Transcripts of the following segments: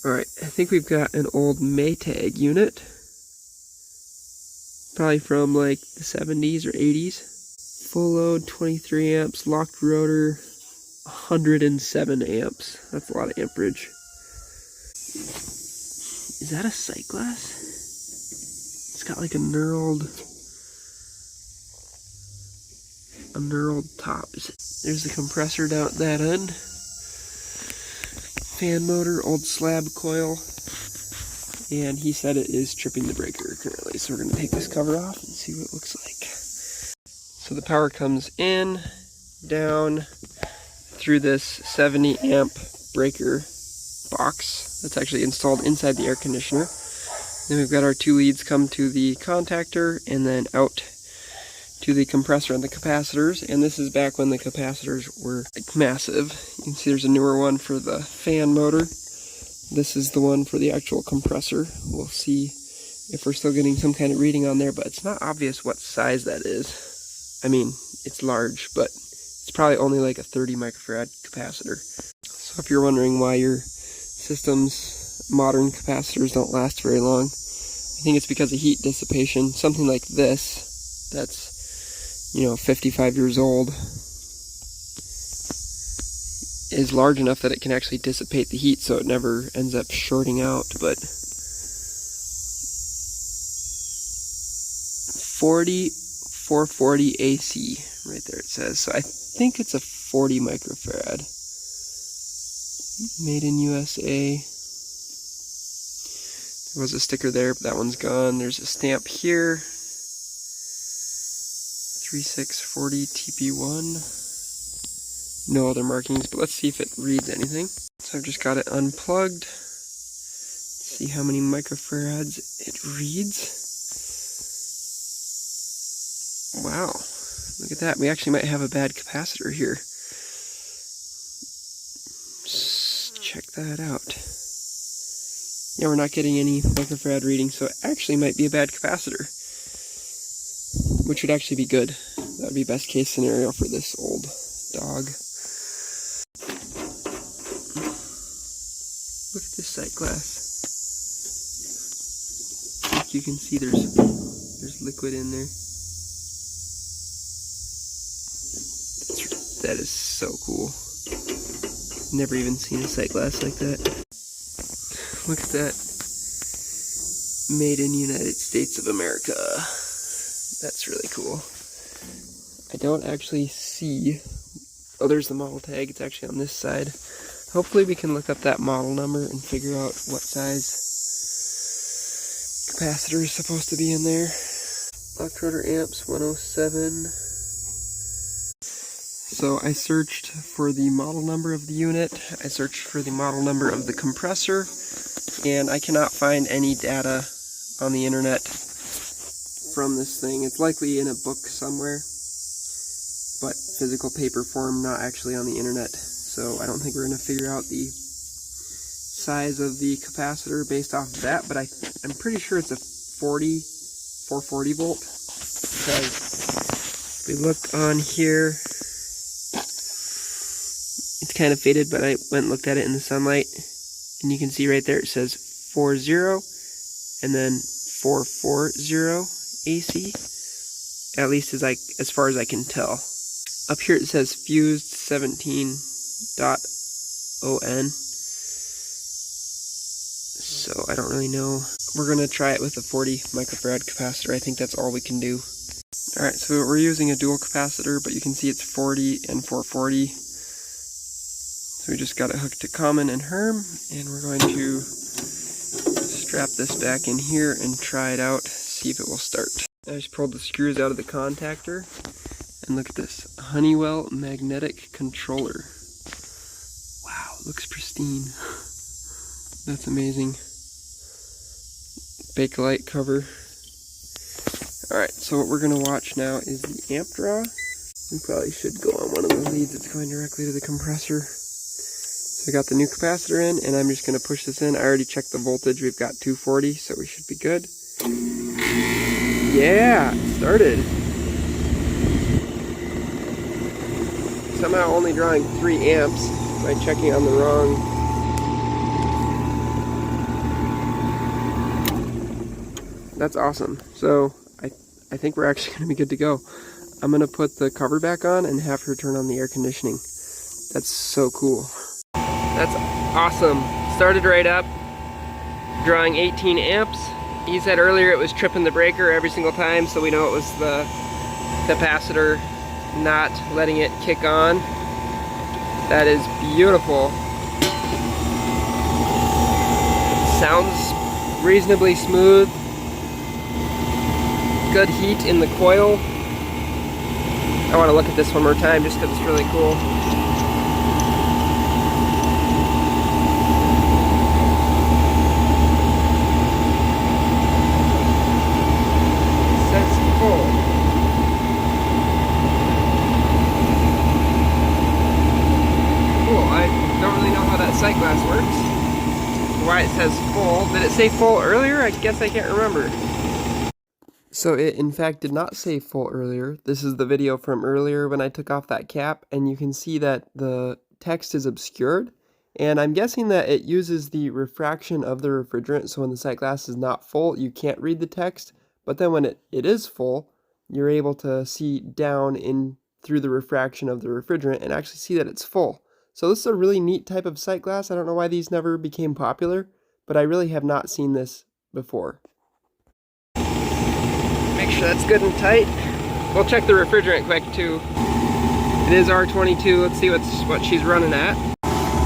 Alright, I think we've got an old Maytag unit. Probably from like the 70s or 80s. Full load, 23 amps, locked rotor, 107 amps. That's a lot of amperage. Is that a sight glass? It's got like a knurled top. There's the compressor down at that end. Fan motor, old slab coil. And he said it is tripping the breaker currently. So we're going to take this cover off and see what it looks like. So the power comes in, down, through this 70 amp breaker box that's actually installed inside the air conditioner. Then we've got our two leads come to the contactor and then out to the compressor and the capacitors. And this is back when the capacitors were like massive. You can see there's a newer one for the fan motor. This is the one for the actual compressor. We'll see if we're still getting some kind of reading on there, but it's not obvious what size that is. I mean, it's large, but it's probably only like a 30 microfarad capacitor. So if you're wondering why your system's modern capacitors don't last very long, I think it's because of heat dissipation. Something like this, that's, 55 years old, is large enough that it can actually dissipate the heat so it never ends up shorting out. But 440 AC right there it says. So I think it's a 40 microfarad. Made in USA. There was a sticker there, but that one's gone. There's a stamp here. 3640 TP1. No other markings, but let's see if it reads anything. So I've just got it unplugged. See how many microfarads it reads. Wow, look at that. We actually might have a bad capacitor here. Check that out. Yeah, we're not getting any microfarad reading, so it actually might be a bad capacitor, which would actually be good. That would be best case scenario for this old dog. Look at this sight glass. Like you can see there's liquid in there. That is so cool. Never even seen a sight glass like that. Look at that. Made in United States of America. That's really cool. I don't actually see... Oh, there's the model tag. It's actually on this side. Hopefully we can look up that model number and figure out what size capacitor is supposed to be in there. Locked rotor amps 107. So I searched for the model number of the unit. I searched for the model number of the compressor, and I cannot find any data on the internet from this thing. It's likely in a book somewhere, but physical paper form, not actually on the internet. So I don't think we're going to figure out the size of the capacitor based off of that, but I'm pretty sure it's a 440 volt, because if we look on here, it's kind of faded, but I went and looked at it in the sunlight, and you can see right there it says 40 and then 440 AC, at least as far as I can tell. Up here it says fused 17.ON, so I don't really know. We're going to try it with a 40 microfarad capacitor. I think that's all we can do. Alright, so we're using a dual capacitor, but you can see it's 40 and 440. So we just got it hooked to common and Herm, and we're going to strap this back in here and try it out, see if it will start. I just pulled the screws out of the contactor, and look at this, Honeywell magnetic controller. Wow, it looks pristine. That's amazing. Bakelite cover. Alright, so what we're going to watch now is the amp draw. We probably should go on one of the leads that's going directly to the compressor. So I got the new capacitor in, and I'm just going to push this in. I already checked the voltage. We've got 240, so we should be good. Yeah, it started. Somehow only drawing 3 amps by checking on the wrong That's awesome. So I think we're actually going to be good to go. I'm going to put the cover back on and have her turn on the air conditioning. That's so cool. That's awesome. Started right up, drawing 18 amps. He said earlier it was tripping the breaker every single time, so we know it was the capacitor not letting it kick on. That is beautiful. Sounds reasonably smooth. Good heat in the coil. I want to look at this one more time just because it's really cool. It says full. Cool. I don't really know how that sight glass works. Why it says full. Did it say full earlier? I guess I can't remember. So it in fact did not say full earlier. This is the video from earlier when I took off that cap, and you can see that the text is obscured. And I'm guessing that it uses the refraction of the refrigerant, so when the sight glass is not full, you can't read the text. But then when it is full, you're able to see down in through the refraction of the refrigerant and actually see that it's full. So this is a really neat type of sight glass. I don't know why these never became popular, but I really have not seen this before. Make sure that's good and tight. We'll check the refrigerant quick too. It is R22. Let's see what she's running at.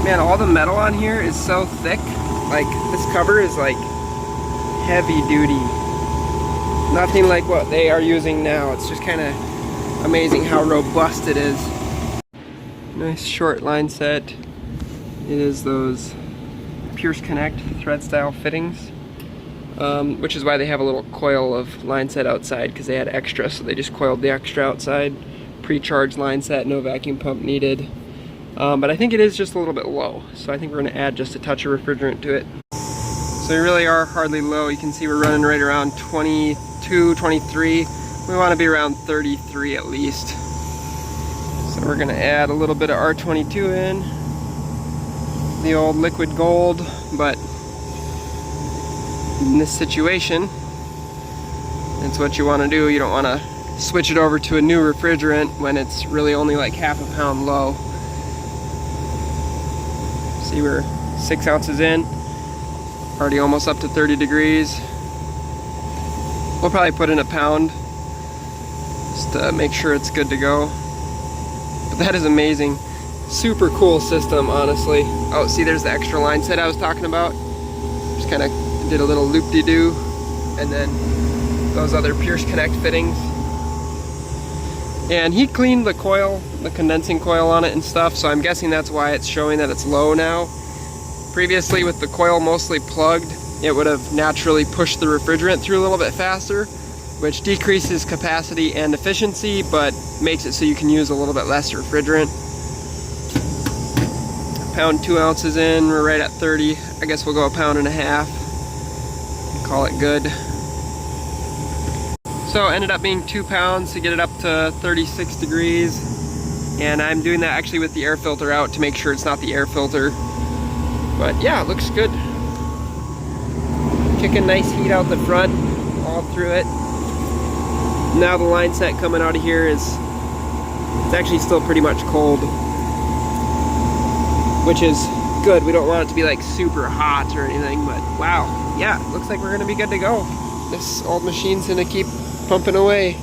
Man, all the metal on here is so thick. Like, this cover is like heavy duty. Nothing like what they are using now. It's just kind of amazing how robust it is. Nice short line set. It is those Pierce Connect thread style fittings. Which is why they have a little coil of line set outside, because they had extra, so they just coiled the extra outside. Pre-charged line set, no vacuum pump needed. But I think it is just a little bit low, so I think we're going to add just a touch of refrigerant to it. So we really are hardly low. You can see we're running right around 22, 23. We want to be around 33 at least. So we're going to add a little bit of R22 in. The old liquid gold, but in this situation, that's what you want to do. You don't want to switch it over to a new refrigerant when it's really only like half a pound low. See, we're 6 ounces in, already almost up to 30 degrees. We'll probably put in a pound just to make sure it's good to go. But that is amazing. Super cool system, honestly. Oh, see, there's the extra line set I was talking about. Just kind of did a little loop-de-doo, and then those other Pierce Connect fittings. And he cleaned the coil, the condensing coil on it and stuff, so I'm guessing that's why it's showing that it's low now. Previously, with the coil mostly plugged, it would have naturally pushed the refrigerant through a little bit faster, which decreases capacity and efficiency, but makes it so you can use a little bit less refrigerant. Pound 2 ounces in, we're right at 30. I guess we'll go a pound and a half. Call it good. So ended up being 2 pounds to get it up to 36 degrees. And I'm doing that actually with the air filter out to make sure it's not the air filter. But yeah, it looks good. Kicking nice heat out the front, all through it. Now the line set coming out of here it's actually still pretty much cold, which is good. We don't want it to be like super hot or anything, but wow. Yeah, looks like we're gonna be good to go. This old machine's gonna keep pumping away.